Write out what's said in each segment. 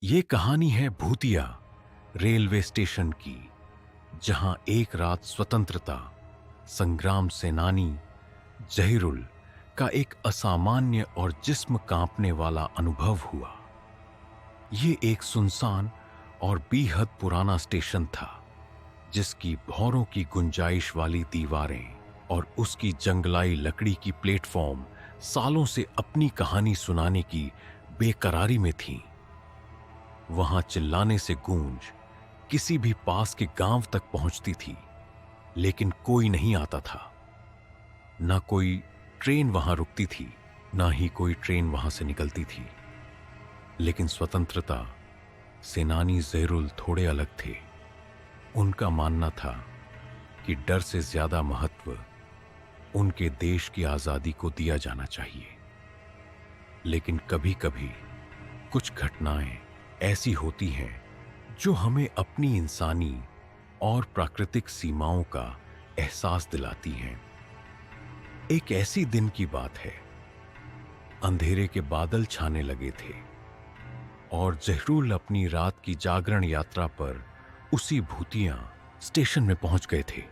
ये कहानी है भूतिया रेलवे स्टेशन की, जहां एक रात स्वतंत्रता संग्राम सेनानी जहीरुल का एक असामान्य और जिस्म कांपने वाला अनुभव हुआ। ये एक सुनसान और बेहद पुराना स्टेशन था, जिसकी भौरों की गुंजाइश वाली दीवारें और उसकी जंगलाई लकड़ी की प्लेटफॉर्म सालों से अपनी कहानी सुनाने की बेकरारी में थीं। वहां चिल्लाने से गूंज किसी भी पास के गांव तक पहुंचती थी, लेकिन कोई नहीं आता था। ना कोई ट्रेन वहां रुकती थी, ना ही कोई ट्रेन वहां से निकलती थी। लेकिन स्वतंत्रता सेनानी जहीरुल थोड़े अलग थे। उनका मानना था कि डर से ज्यादा महत्व उनके देश की आजादी को दिया जाना चाहिए। लेकिन कभी कभी कुछ घटनाएं ऐसी होती हैं जो हमें अपनी इंसानी और प्राकृतिक सीमाओं का एहसास दिलाती हैं। एक ऐसी दिन की बात है, अंधेरे के बादल छाने लगे थे और जहीरुल अपनी रात की जागरण यात्रा पर उसी भूतिया स्टेशन में पहुंच गए थे।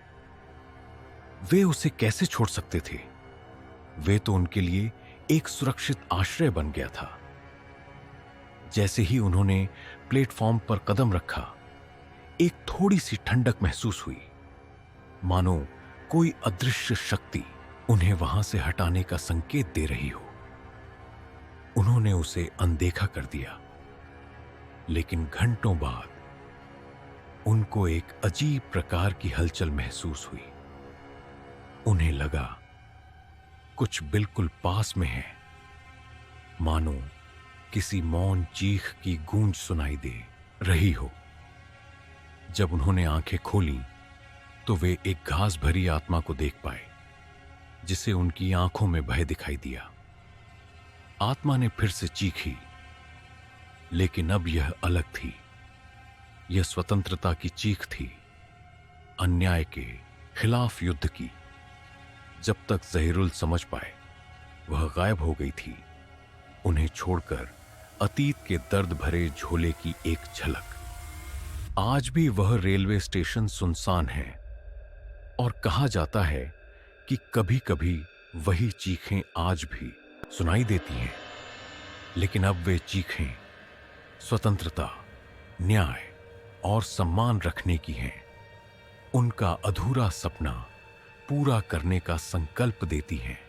वे उसे कैसे छोड़ सकते थे? वे तो उनके लिए एक सुरक्षित आश्रय बन गया था। जैसे ही उन्होंने प्लेटफॉर्म पर कदम रखा, एक थोड़ी सी ठंडक महसूस हुई, मानो कोई अदृश्य शक्ति उन्हें वहां से हटाने का संकेत दे रही हो। उन्होंने उसे अनदेखा कर दिया, लेकिन घंटों बाद उनको एक अजीब प्रकार की हलचल महसूस हुई। उन्हें लगा कुछ बिल्कुल पास में है, मानो किसी मौन चीख की गूंज सुनाई दे रही हो। जब उन्होंने आंखें खोली तो वे एक घास भरी आत्मा को देख पाए, जिसे उनकी आंखों में भय दिखाई दिया। आत्मा ने फिर से चीखी, लेकिन अब यह अलग थी। यह स्वतंत्रता की चीख थी, अन्याय के खिलाफ युद्ध की। जब तक जहीरुल समझ पाए, वह गायब हो गई थी, उन्हें छोड़कर अतीत के दर्द भरे झोले की एक झलक। आज भी वह रेलवे स्टेशन सुनसान है और कहा जाता है कि कभी कभी वही चीखें आज भी सुनाई देती हैं। लेकिन अब वे चीखें स्वतंत्रता, न्याय और सम्मान रखने की हैं। उनका अधूरा सपना पूरा करने का संकल्प देती हैं।